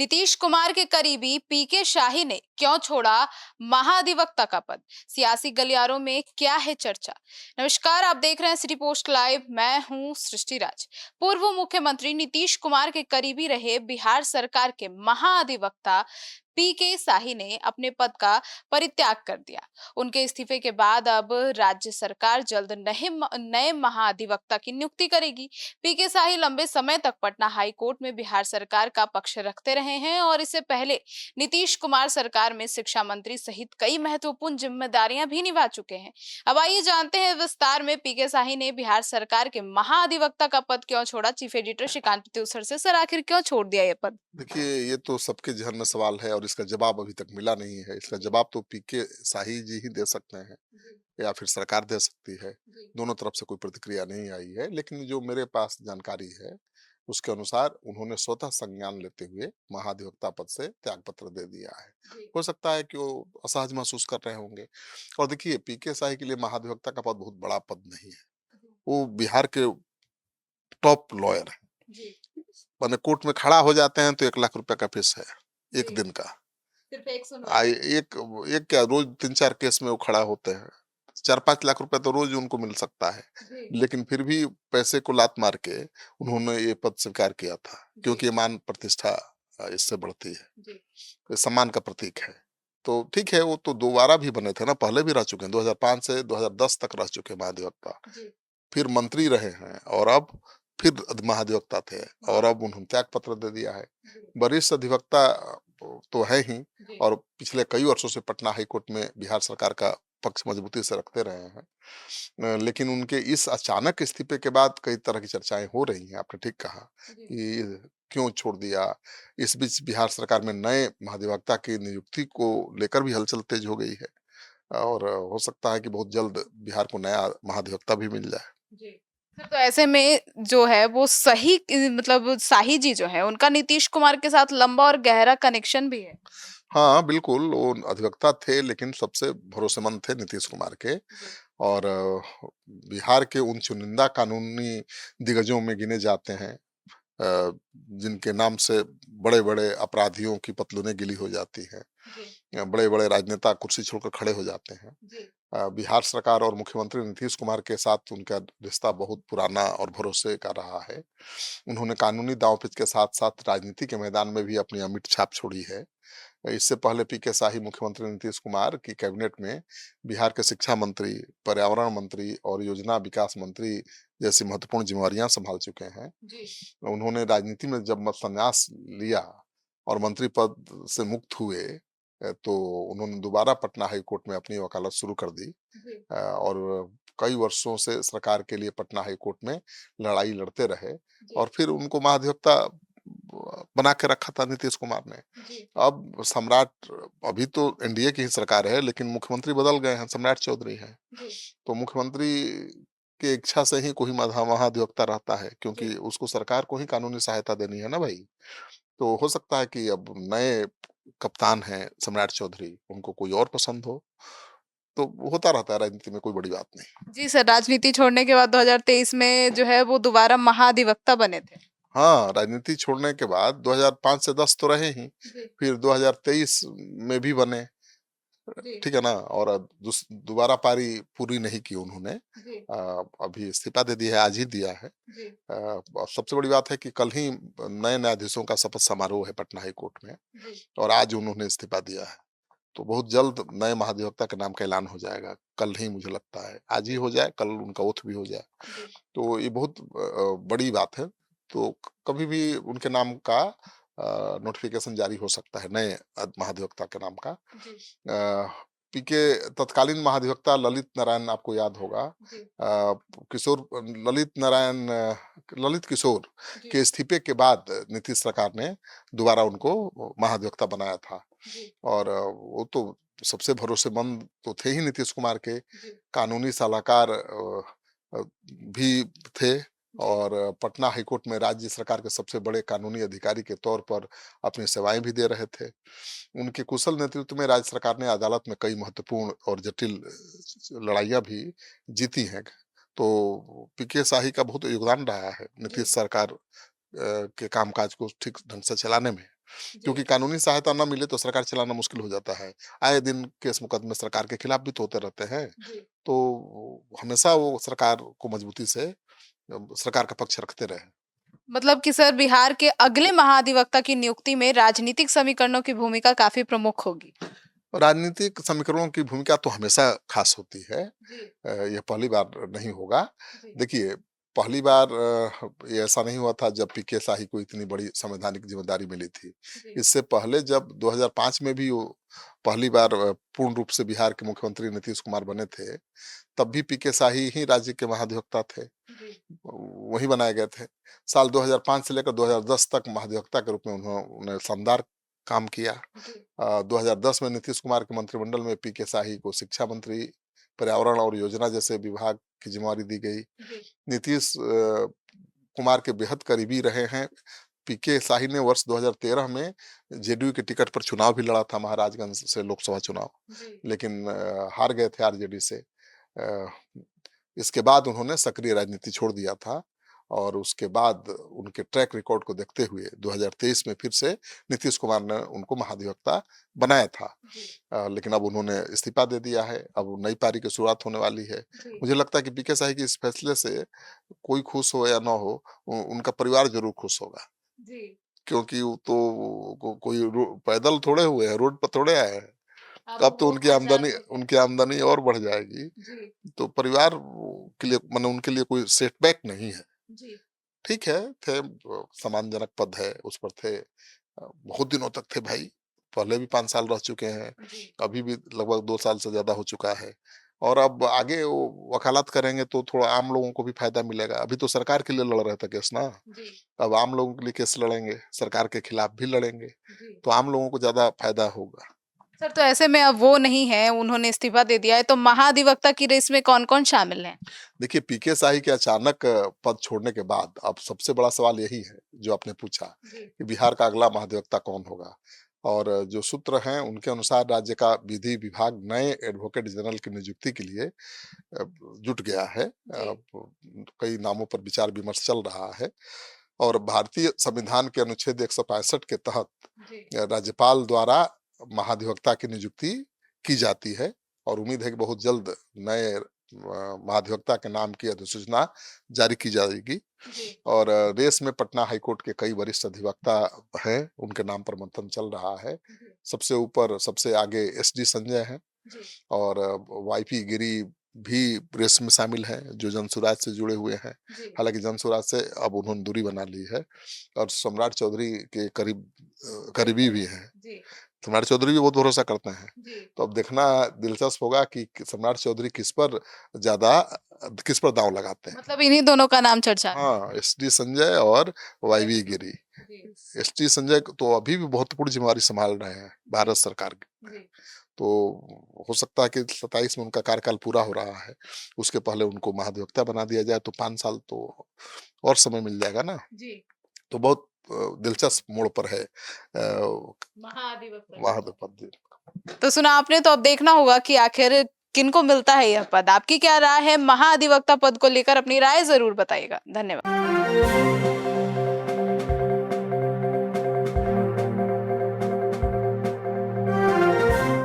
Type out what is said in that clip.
नीतीश कुमार के करीबी पीके शाही ने क्यों छोड़ा महाधिवक्ता का पद? सियासी गलियारों में क्या है चर्चा? नमस्कार, आप देख रहे हैं सिटी पोस्ट लाइव। मैं हूं सृष्टि राज। पूर्व मुख्यमंत्री नीतीश कुमार के करीबी रहे बिहार सरकार के महाधिवक्ता पीके शाही ने अपने पद का परित्याग कर दिया। उनके इस्तीफे के बाद अब राज्य सरकार जल्द नए महाधिवक्ता की नियुक्ति करेगी। पीके शाही लंबे समय तक पटना हाई कोर्ट में बिहार सरकार का पक्ष रखते रहे हैं और इससे पहले नीतीश कुमार सरकार में शिक्षा मंत्री सहित कई महत्वपूर्ण जिम्मेदारियां भी निभा चुके हैं। अब आइए जानते हैं विस्तार में पीके शाही ने बिहार सरकार के महाधिवक्ता का पद क्यों छोड़ा। चीफ एडिटर श्रीकांत प्रत्युसर से, सर आखिर क्यों छोड़ दिया ये पद? देखिए, ये तो सबके ज़हन में सवाल है और इसका जवाब अभी तक मिला नहीं है। इसका जवाब तो पीके शाही जी ही दे सकते हैं या फिर सरकार दे सकती है। दोनों तरफ से कोई प्रतिक्रिया नहीं आई है, लेकिन जो मेरे पास जानकारी है, उसके अनुसार उन्होंने स्वतः संज्ञान लेते हुए महाधिवक्ता पद से त्यागपत्र दे दिया है। हो सकता है कि वो असहज महसूस कर रहे होंगे। और देखिए, पीके शाही के लिए महाधिवक्ता का पद बहुत बड़ा पद नहीं है। वो बिहार के टॉप लॉयर हैं। माने कोर्ट में खड़ा हो जाते हैं तो 1 लाख रुपए का फीस है, 1 दिन का। सिर्फ एक सुनवाई। एक एक क्या, रोज 3-4 केस में वो खड़ा होते हैं। 4-5 लाख रुपए तो रोज उनको मिल सकता है। लेकिन फिर भी पैसे को लात मार के उन्होंने ये पद स्वीकार किया था, क्योंकि ये मान प्रतिष्ठा इससे बढ़ती है। ये सम्मान का प्रतीक है। तो ठीक है, वो तो दोबारा भी बने थे ना, पहले भी रह चुके हैं। 2005 से 2010 तक रह चुके हैं महाधिवक्ता। फिर मंत्री रहे हैं और अब फिर महाधिवक्ता थे और अब उन्होंने त्याग पत्र दे दिया है। वरिष्ठ अधिवक्ता तो है ही और पिछले कई वर्षों से पटना हाई कोर्ट में बिहार सरकार का पक्ष मजबूती से रखते रहे हैं। लेकिन उनके इस अचानक इस्तीफे के बाद कई तरह की चर्चाएं हो रही हैं। आपने ठीक कहा कि क्यों छोड़ दिया। इस बीच बिहार सरकार में नए महाधिवक्ता की नियुक्ति को लेकर भी हलचल तेज हो गई है और हो सकता है कि बहुत जल्द बिहार को नया महाधिवक्ता भी मिल जाए। सर, तो ऐसे में जो है वो सही मतलब शाही जी जो है उनका नीतीश कुमार के साथ लंबा और गहरा कनेक्शन भी है। हाँ, बिल्कुल, वो अधिवक्ता थे, लेकिन सबसे भरोसेमंद थे नीतीश कुमार के और बिहार के उन चुनिंदा कानूनी दिग्गजों में गिने जाते हैं जिनके नाम से बड़े-बड़े अपराधियों की पतलूनें गीली हो जाती हैं। बड़े-बड़े राजनेता कुर्सी छोड़कर खड़े हो जाते हैं। बिहार सरकार और मुख्यमंत्री नीतीश कुमार के साथ उनका रिश्ता बहुत पुराना और भरोसे का रहा है। उन्होंने कानूनी दांव-पेच के साथ-साथ राजनीति के मैदान में भी अपनी अमिट छाप छोड़ी है। इससे पहले पीके शाही मुख्यमंत्री नीतीश कुमार की कैबिनेट में बिहार के शिक्षा मंत्री, पर्यावरण मंत्री और योजना विकास मंत्री जैसी महत्वपूर्ण जिम्मेवारियां संभाल चुके हैं। उन्होंने राजनीति में जब संन्यास लिया और मंत्री पद से मुक्त हुए तो उन्होंने दोबारा पटना हाई कोर्ट में अपनी वकालत शुरू कर दी और कई वर्षों से सरकार के लिए पटना हाई कोर्ट में लड़ाई लड़ते रहे और फिर उनको महाधिवक्ता बना के रखा था नीतीश कुमार ने। अब सम्राट, अभी तो एनडीए की ही सरकार है, लेकिन मुख्यमंत्री बदल गए हैं, सम्राट चौधरी हैं। तो मुख्यमंत्री की इच्छा से ही कोई महाधिवक्ता रहता है, क्योंकि उसको सरकार को ही कानूनी सहायता देनी है ना भाई। तो हो सकता है कि अब नए कप्तान हैं सम्राट चौधरी, उनको कोई और पसंद हो। तो होता रहता है राजनीति में, कोई बड़ी बात नहीं। जी सर, राजनीति छोड़ने के बाद 2023 में जो है वो दोबारा महाधिवक्ता बने थे। हाँ, राजनीति छोड़ने के बाद 2005 से 10 तो रहे ही, फिर 2023 में भी बने, ठीक है ना? और दोबारा पारी पूरी नहीं की उन्होंने। अभी इस्तीफा दे दिया है, आज ही दिया है। और सबसे बड़ी बात है कि कल ही नए न्यायाधीशों का शपथ समारोह है पटना हाई कोर्ट में और आज उन्होंने इस्तीफा दिया है। तो बहुत जल्द नए महाधिवक्ता के नाम का ऐलान हो जाएगा, कल ही मुझे लगता है। आज ही हो जाए, कल उनका ओथ भी हो जाए। तो ये बहुत बड़ी बात है। तो कभी भी उनके नाम का नोटिफिकेशन जारी हो सकता है, नए महाधिवक्ता के नाम का। पीके तत्कालीन महाधिवक्ता ललित नारायण, आपको याद होगा, किशोर ललित किशोर के इस्तीफे के बाद नीतीश सरकार ने दोबारा उनको महाधिवक्ता बनाया था और वो तो सबसे भरोसेमंद तो थे ही नीतीश कुमार के, कानूनी सलाहकार भी थे और पटना हाईकोर्ट में राज्य सरकार के सबसे बड़े कानूनी अधिकारी के तौर पर अपनी सेवाएं भी दे रहे थे। उनके कुशल नेतृत्व में राज्य सरकार ने अदालत में कई महत्वपूर्ण और जटिल लड़ाइयां भी जीती हैं। तो पीके शाही का बहुत योगदान रहा है नीतीश सरकार के कामकाज को ठीक ढंग से चलाने में। क्योंकि जी, कानूनी सहायता ना मिले तो सरकार चलाना मुश्किल हो जाता है। आए दिन केस मुकदमे सरकार के खिलाफ भी तो होते रहते हैं। जी। तो हमेशा वो सरकार को मजबूती से सरकार का पक्ष रखते रहे। मतलब कि सर बिहार के अगले महाधिवक्ता की नियुक्ति में राजनीतिक समीकरणों की भूमिका काफ़ी प्रमुख होगी। राजनीतिक समीकरणों की भूमिका तो हमेशा खास होती है। जी, यह पहली बार नहीं होगा। जी, देखिए, पहली बार ये ऐसा नहीं हुआ था जब पीके शाही को इतनी बड़ी संवैधानिक ज़िम्मेदारी मिली थी। जी, इससे पहले जब 2005 में भी वो पहली बार पूर्ण रूप से बिहार के मुख्यमंत्री नीतीश कुमार बने थे, तब भी पीके शाही ही राज्य के महाधिवक्ता थे। जी, वही बनाए गए थे। साल 2005 से लेकर 2010 तक महाधिवक्ता के रूप में उन्होंने शानदार काम किया। जी, 2010 में नीतीश कुमार के मंत्रिमंडल में पीके शाही को शिक्षा मंत्री, पर्यावरण और योजना जैसे विभाग की ज़िम्मेवारी दी गई। जी, नीतीश कुमार के बेहद करीबी रहे हैं। पीके शाही ने वर्ष 2013 में जेडीयू के टिकट पर चुनाव भी लड़ा था, महाराजगंज से लोकसभा चुनाव, जी, लेकिन हार गए थे आरजेडी से। इसके बाद उन्होंने सक्रिय राजनीति छोड़ दिया था और उसके बाद उनके ट्रैक रिकॉर्ड को देखते हुए 2023 में फिर से नीतीश कुमार ने उनको महाधिवक्ता बनाया था। जी, लेकिन अब उन्होंने इस्तीफा दे दिया है, अब नई पारी की शुरुआत होने वाली है। जी, मुझे लगता है कि पीके शाही के इस फैसले से कोई खुश हो या ना हो, उनका परिवार ज़रूर खुश होगा। जी। क्योंकि वो तो कोई पैदल थोड़े हुए हैं, रोड पर थोड़े आए हैं। अब अब तो वो आज़ाद हो गए। उनकी आमदनी और बढ़ जाएगी। जी, तो परिवार के लिए माने उनके लिए कोई सेटबैक नहीं है। जी, ठीक है, थे सम्मानजनक पद है, उस पर थे। बहुत दिनों तक थे भाई, पहले भी 5 साल रह चुके हैं, जी, अभी भी लगभग 2 साल से ज़्यादा हो चुका है। और अब आगे वो वकालत करेंगे तो थोड़ा आम लोगों को भी फ़ायदा मिलेगा। अभी तो सरकार के लिए लड़ रहे थे केस ना, जी, अब आम लोगों के लिए केस लड़ेंगे, सरकार के खिलाफ भी लड़ेंगे, जी। तो आम लोगों को ज़्यादा फ़ायदा होगा। सर तो ऐसे में अब वो नहीं है, उन्होंने इस्तीफा दे दिया है, तो महाधिवक्ता की रेस में कौन-कौन शामिल हैं? देखिए, पीके शाही के अचानक पद छोड़ने के बाद अब सबसे बड़ा सवाल यही है जो आपने पूछा जी, कि बिहार का अगला महाधिवक्ता कौन होगा। और जो सूत्र हैं उनके अनुसार राज्य का विधि विभाग नए एडवोकेट जनरल की नियुक्ति के लिए जुट गया है। जी, कई नामों पर विचार विमर्श चल रहा है और भारतीय संविधान के अनुच्छेद 165 के तहत जी, राज्यपाल द्वारा महाधिवक्ता की नियुक्ति की जाती है और उम्मीद है कि बहुत जल्द नए महाधिवक्ता के नाम की अधिसूचना जारी की जाएगी। जी, और रेस में पटना हाईकोर्ट के कई वरिष्ठ अधिवक्ता हैं, उनके नाम पर मंथन चल रहा है। जी, सबसे ऊपर सबसे आगे एसडी संजय हैं जी, और वाईपी गिरी भी रेस में शामिल हैं, जो जनसुराज से जुड़े हुए हैं। जी, हालांकि जनसुराज से अब उन्होंने दूरी बना ली है और सम्राट चौधरी के करीबी भी हैं। जी, सम्राट चौधरी भी बहुत भरोसा करते हैं। जी। तो अब देखना दिलचस्प होगा कि सम्राट चौधरी ज़्यादा किस पर दाँव लगाते हैं। मतलब इन्हीं दोनों का नाम चर्चा में। हाँ, एसडी संजय और वाईवी गिरी। जी, एसटी संजय तो अभी भी महत्वपूर्ण ज़िम्मेवारी सँभाल रहे हैं जी, भारत सरकार की। जी, तो हो सकता है कि 27 में उनका कार्यकाल पूरा हो रहा है। उसके पहले उनको महाधिवक्ता बना दिया जाए तो 5 साल तो और समय मिल जाएगा ना। जी। तो बहुत दिलचस्प मोड़ पर है महाधिवक्ता का पद। महाधिपति। तो सुना आपने, तो अब देखना होगा कि आखिर किनको मिलता है यह पद। आपकी क्या राय है महाधिवक्ता पद को लेकर? अपनी राय ज़रूर बताइएगा। धन्यवाद।